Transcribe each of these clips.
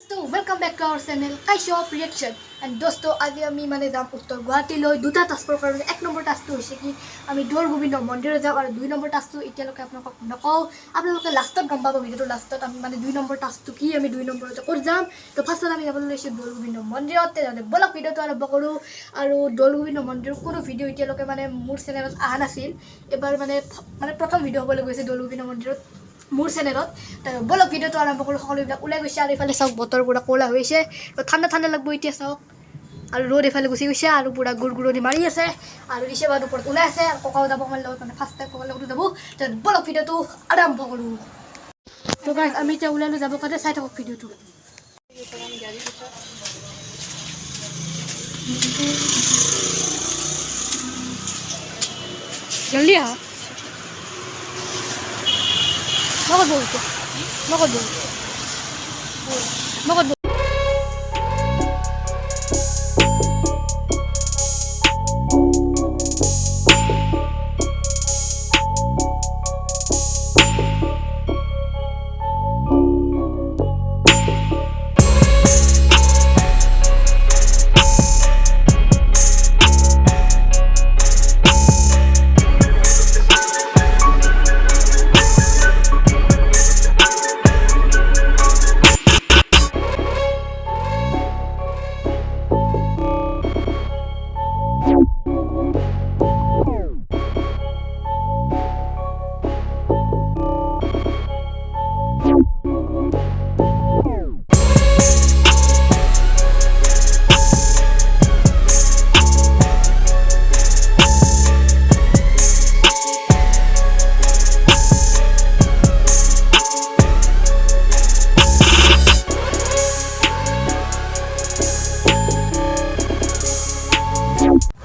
So welcome back to our channel Kaishop Reaction and दोस्तों আজি আমি মানে যাম উত্তৰ গুৱাহাটীলৈ দুটা টাস্কৰ কাৰণে এক নম্বৰ টাস্কটো হৈছে কি আমি দৌল গোবিন্দ মন্দিৰত যাম আৰু দুই নম্বৰ টাস্কটো এতিয়ালৈকে আপোনালোকক নকওঁ আপোনালোকে লাষ্টত গম পাব ভিডিঅ'টো লাষ্টত আমি মানে দুই নম্বৰ টাস্কটো কি আমি দুই নম্বৰতে ক'ত যাম তো ফাৰ্ষ্টত আমি যাবলৈ লৈছোঁ দৌল গোবিন্দ মন্দিৰত তেনেহ'লে বলক ভিডিঅ'টো আৰম্ভ কৰোঁ আৰু দৌল গোবিন্দ মন্দিৰৰ কোনো ভিডিঅ' এতিয়ালৈকে মানে মোৰ চেনেলত অহা নাছিল এবাৰ মানে প্ৰথম ভিডিঅ' হ'বলৈ গৈছে দৌল গোবিন্দ মন্দিৰত মোৰ চেনেলত বলক ভিডিঅ'টো আৰম্ভ কৰোঁ সকলোবিলাক ওলাই গৈছে আৰু এইফালে চাওক বতৰ পুৰা ক'লা হৈছে তো ঠাণ্ডা লাগব এতিয়া চাওক আৰু ৰ'দ এইফালে গুচি গৈছে আৰু পুৰা গুৰগুৰণি মাৰি আছে আৰু ৰিচেবাৰ ওপৰত ওলাই আছে আৰু ককাও যাব আমাৰ লগত মানে ফাৰ্ষ্ট টাইম ককাৰ লগতো যাব তো বলক ভিডিঅ'টো আৰম্ভ কৰোঁ তো গাইজ আমি এতিয়া ওলাইলৈ যাব কাৰণে চাই থাকক ভিডিঅ'টো জলদি আহা Magod mo. Magod mo. Magod mo.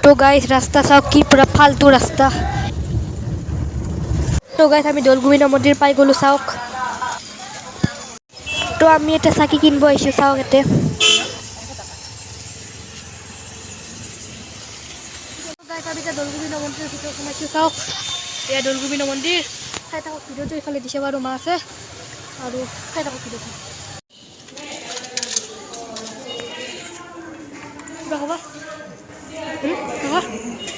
तो गाइस रास्ता सब की पूरा फालतू रास्ता तो गाइस আমি দৌল গোবিন্দ মন্দিৰ পাই গলো চাওক তো আমি এটা চাকি কিনব আইছো চাওক এতে গাইস আমি এটা দৌল গোবিন্দ মন্দিৰৰ ভিতৰত সোমাইছো চাওক এয়া দৌল গোবিন্দ মন্দিৰ চাই থাকক ভিডিঅ'টো ইফালে দিছে বাৰু মা আছে আৰু চাই থাকক ভিডিঅ'টো বাবা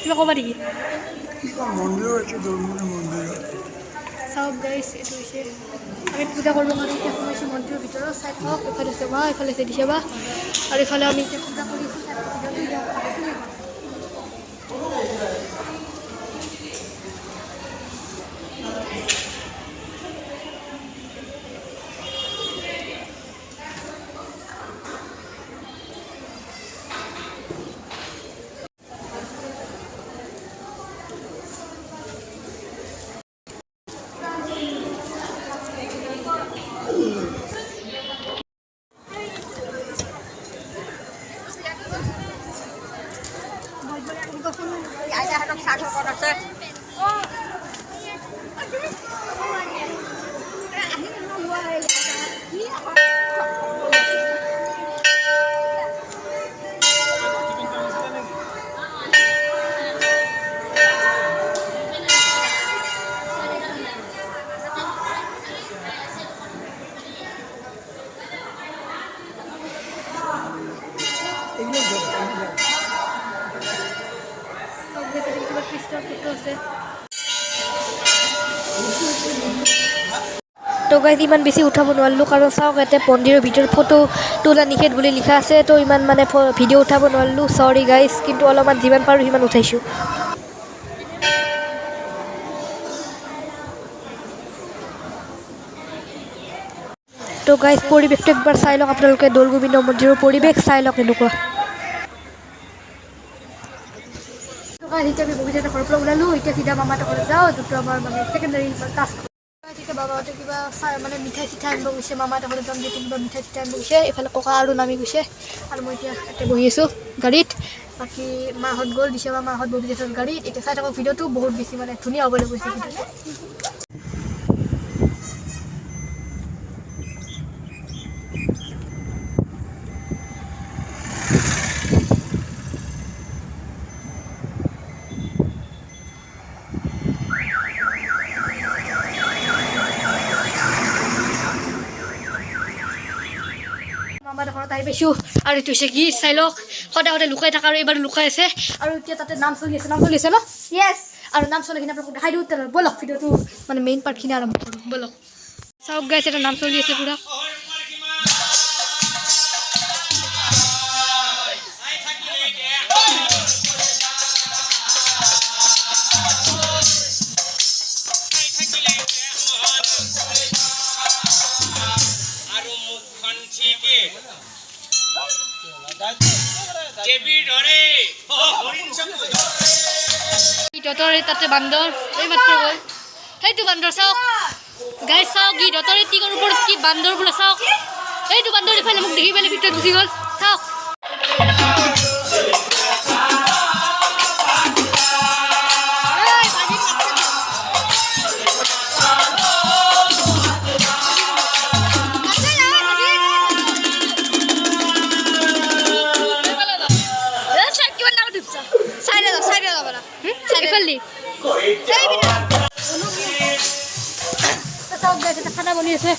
কিবা ক'বা নেকি চাওক গাইছ এইটো হৈছে আমি পূজা কৰিব কাৰণে এতিয়া সোমাইছোঁ মন্দিৰৰ ভিতৰত চাই থাকক এইফালে আছে মা এইফালে আছে দিছে বা আৰু এইফালে আমি এতিয়া পূজা কৰিছোঁ তো গাইজ ইমান বেছি উঠাব নোৱাৰিলোঁ কাৰণ চাওক ইয়াতে মন্দিৰৰ ভিতৰত ফটো তোলা নিষেধ বুলি লিখা আছে তো ইমান মানে ভিডিঅ' উঠাব নোৱাৰিলোঁ চৰি গাইজ কিন্তু অলপমান যিমান পাৰোঁ সিমান উঠাইছোঁ তো গাইজ পৰিৱেশটো একবাৰ চাই লওক আপোনালোকে দৌল গোবিন্দ মন্দিৰৰ পৰিৱেশ চাই লওক এনেকুৱা এতিয়া আমি বগীজানৰ ঘৰৰ পৰা ওলালোঁ এতিয়া চিধা মামাহঁতৰ ঘৰত যাওঁ যোনটো আমাৰ মানে ছেকেণ্ডাৰী টাস্ক এতিয়া বাবাহঁতে কিবা মানে মিঠাই চিঠাই আনিব গৈছে মামাহঁতৰ ঘৰত যাম যিহেতু কিবা মিঠাই চিঠাই আনিব গৈছে এইফালে ককা আৰু নামি গৈছে আৰু মই এতিয়া ইয়াতে বহি আছোঁ গাড়ীত বাকী মাহঁত গ'ল দিছে বা মাহঁত বহি আছে গাড়ীত এতিয়া চাই থাকক ভিডিঅ'টো বহুত বেছি মানে ধুনীয়া হ'বলৈ গৈছে মামাৰ ঘৰত আহি পাইছোঁ আৰু এইটো হৈছে গীত চাই লওক সদায় সদায় লুকাই থকা আৰু এইবাৰ লুকাই আছে আৰু এতিয়া তাতে নাম চলি আছে ন য়েছ আৰু নাম চলিখিনি আপোনালোকক দেখাই দিওঁ তেনেহ'লে ব'লক ভিডিঅ'টো মানে মেইন পাৰ্টখিনি আৰম্ভ কৰোঁ ব'লক চাওক গাইছ এটা নাম চলি আছে পুৰা তাতে বান্দৰ এই মাত্ৰ গ'ল সেইটো বান্দৰ চাওক গাই চাওক গীতহঁতৰ টিকৰ ওপৰত কি বান্দৰ বোলে চাওক এইটো বান্দৰ ইফালে মোক দেখি পেলাই ভিতৰত গুচি গ'ল চাওক খানা বনি আছে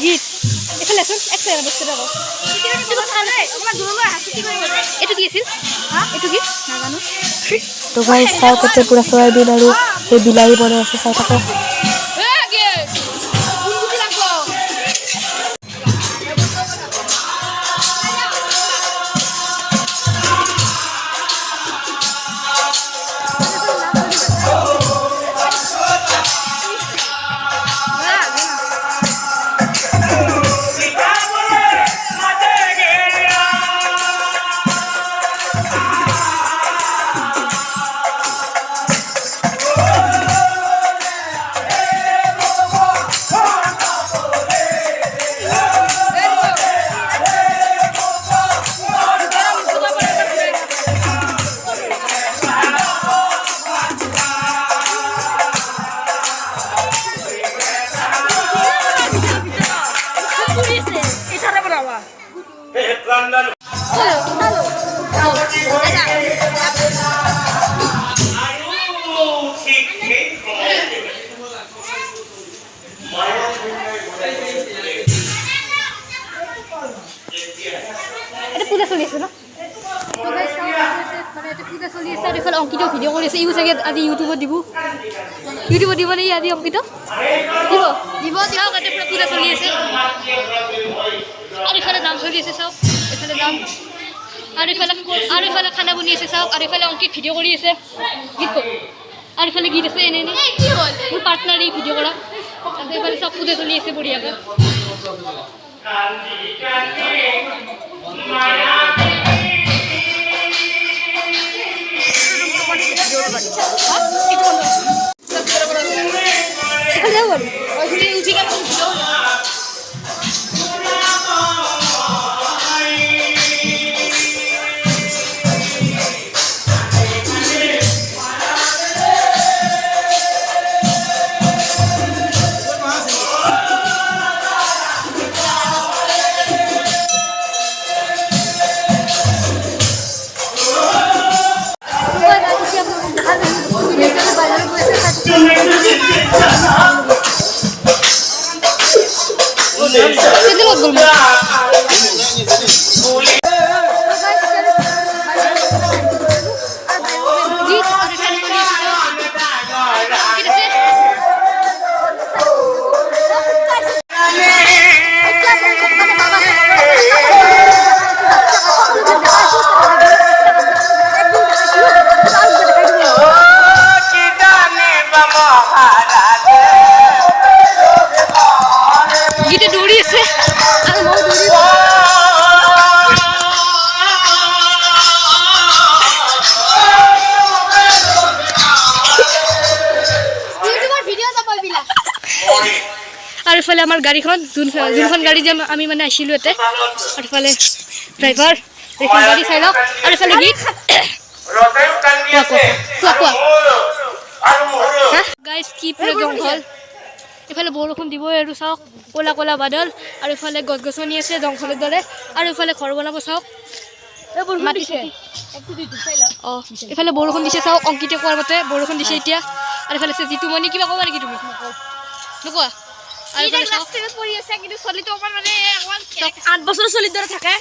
গীত এইফালে আছোন এক ছেকেণ্ড বস্তু এইটো কি আছিল এইটো কি নাজানো তো গাইছ চাওক এতিয়া পুৰা চয়াবিন আৰু সেই বিলাহী বনাই আছে চাই থাকক পূজা চলি আছে ন পূজা চলি আছে আৰু এইফালে অংকিত ভিডিঅ' কৰি আছে ইও চাগে আজি ইউটিউবত দিব নে আজি অংকিত দিব চাওক তাতে পুৰা পূজা চলি আছে আৰু এইফালে নাম চলি আছে চাওক এইফালে নাম আৰু এইফালে খানা বনি আছে চাওক আৰু এইফালে অংকিত ভিডিঅ' কৰি আছে গীত কওক আৰু এইফালে গীত আছে এনে মোৰ পাৰ্টনাৰ এই ভিডিঅ' কৰা তাতে এইফালে চব পূজা চলি আছে বঢ়িয়াকৈ গীতে দৌৰি আছে আৰু মই দৌৰি আৰু ইফালে আমাৰ গাড়ীখন যোনখন গাড়ী যে আমি মানে আহিছিলোঁ ইয়াতে আৰু ইফালে ড্ৰাইভাৰ এইখন গাড়ী চাই লওক আৰু ইফালে গীত কোৱা গাইজ কি পুৰা জংঘল ইফালে বৰষুণ দিবই আৰু চাওক ক'লা ক'লা বাদল আৰু ইফালে গছ গছনি আছে জংঘলৰ দৰে আৰু ইফালে ঘৰ বনাব চাওক এইফালে বৰষুণ দিছে চাওক অংকিতে কোৱাৰ মতে বৰষুণ দিছে এতিয়া আৰু এইফালে আছে জিতুমণি কিবা ক'বা নেকি তুমি নোকোৱা আৰু পৰি আছে কিন্তু চলিটো অকমান মানে 8 বছৰ চলিৰ দৰে থাকে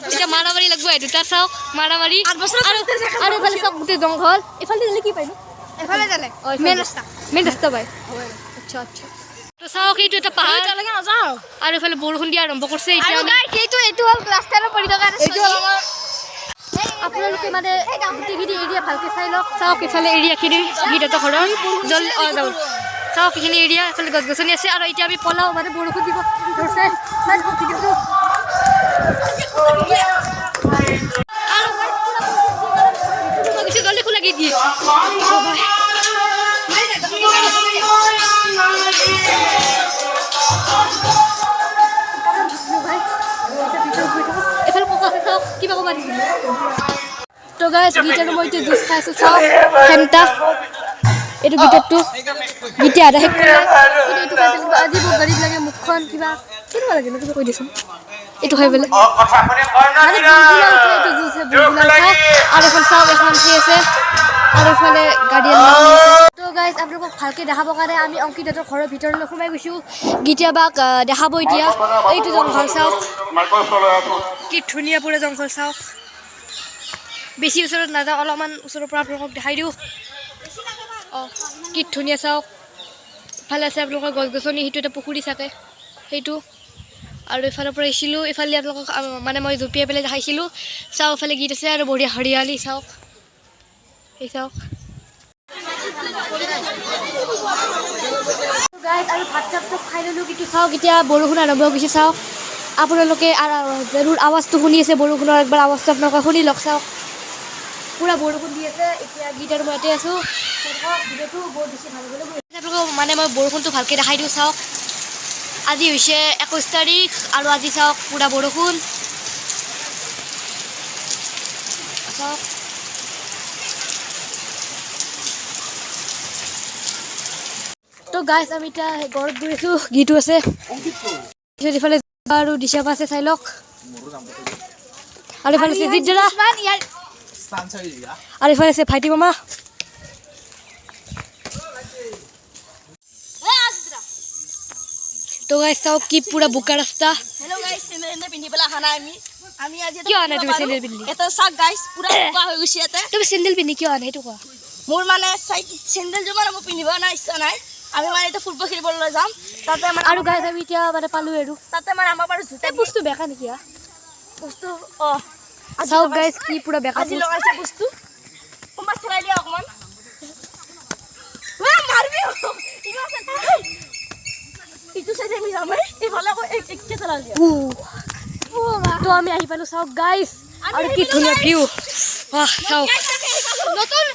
এতিয়া মাৰামাৰি লাগব দুটা চাওক মাৰামাৰি 8 বছৰ আৰু এইফালে চাওক গোটেই জংঘল এইফালে দিলে কি পাইনো এইফালে যালে মেইন ৰাস্তা পাই আচ্ছা আচ্ছা তো চাওক এইটো এটা পাহাৰ তালৈকে নাযাও আৰু এইফালে বৰষুণ দিয়া আৰম্ভ কৰিছে এতিয়া এইটো হ'ল ৰাস্তাৰ পৰি থকা এইটো আমাৰ আপোনালোকে মানে গোটেইখিনি এৰিয়া ভালকৈ চাই লওক চাওক এইফালে এৰিয়াখিনি গীতহঁতৰ ঘৰৰ জল চাওক এইখিনি এৰিয়া এইফালে গছ গছনি আছে আৰু এতিয়া আমি পলাও মানে বৰষুণ দিব ধৰিছে জলদি খোলা গীত দিয়ে এইফালে ককা আছে চাওক কিবা ক'বা দিছিল তো গাইছ গীটাৰ মই এতিয়া জুচ খাই আছোঁ চাওক ফেণ্টা এইটো গীটাৰটো গীতে আধা শেষ কৰিলে এইটো খাই পেলাই আজি মোক গাড়ীত লাগে মুখখন কিবা কেনেকুৱা লাগে কিবা কৈ দিছোন এইটো খাই পেলাই এইটো জুচ আৰু এখন চাওক এখন সেই আছে আৰু এইফালে গাড়ী তো গাইজ আপোনালোকক ভালকৈ দেখাবৰ কাৰণে আমি অংকিতহঁতৰ ঘৰৰ ভিতৰলৈ সোমাই গৈছোঁ গীতা বাক দেখাব এতিয়া এইটো জংঘল চাওক কি ধুনীয়া পুৰা জংঘল চাওক বেছি ওচৰত নাযাওঁ অলপমান ওচৰৰ পৰা আপোনালোকক দেখাই দিওঁ অঁ কি ধুনীয়া চাওক ইফালে আছে আপোনালোকৰ গছ গছনি সেইটো এটা পুখুৰী চাকে সেইটো আৰু এইফালৰ পৰা আহিছিলোঁ এইফালে আপোনালোকক মানে মই জঁপিয়াই পেলাই দেখাইছিলোঁ চাওক এইফালে গীত আছে আৰু বঢ়িয়া হৰিয়ালি চাওক সেই চাওক গাইজ আৰু ভাত চাপটো খাই ল'লোঁ কিন্তু চাওক এতিয়া বৰষুণ আৰম্ভ হৈ গৈছে চাওক আপোনালোকে জৰুৰ আৱাজটো শুনি আছে বৰষুণৰ একবাৰ আৱাজটো আপোনালোকে শুনি লওক চাওক পুৰা বৰষুণ দি আছে এতিয়া গীত আৰু মই ইয়াতে আছোঁ ভিডিঅ'টো বহুত বেছি ভাল হ'বলৈ আপোনালোকক মানে মই বৰষুণটো ভালকৈ দেখাই দিওঁ চাওক আজি হৈছে 21 তাৰিখ আৰু আজি চাওক পুৰা বৰষুণ চাওক তো গাইজ আমি এতিয়া ঘৰত গৈ আছোঁ গীতো আছে ইফালে আৰু দিশাপা আছে চাই লওক আৰু ইফালে আছে জিদ্দৰা আৰু ইফালে আছে ভাইটি মামা তো গাইজ চাওক কি পুৰা বোকা ৰাস্তা হেল্ল' গাইজ চেন্দেল পিন্ধি পেলাই অহা নাই আমি আজি কিয় অহা নাই তুমি চেন্দেল পিন্ধি এটা চাওক গাইজ পুৰা বোকা হৈ গৈছে ইয়াতে তুমি চেন্দেল পিন্ধি কিয় অহা নাই সেইটো কোৱা মোৰ মানে চেন্দেলযোৰ মানে মোৰ পিন্ধিব নাই ইচ্ছা নাই আমি মানে এতিয়া ফুটবল খেলিবলৈ যাম তাতে মানে আৰু গাইজ আমি এতিয়া মানে পালোঁ আৰু তাতে মানে আমাৰ বাৰু জোতা বস্তু বেকা নেকি বস্তু চাওক গাইজ কি পুৰা বেকা আজি লগাইছে বস্তু কোনোবা চলাই দিয়া অকণমান মাৰিবি ইটো চাইডে আমি যাম এইফালে আকৌ একে চলাই দিয়া তো আমি আহি পালোঁ চাওক গাইজ আৰু কি ধুনীয়া ভিউ চাওক নতুন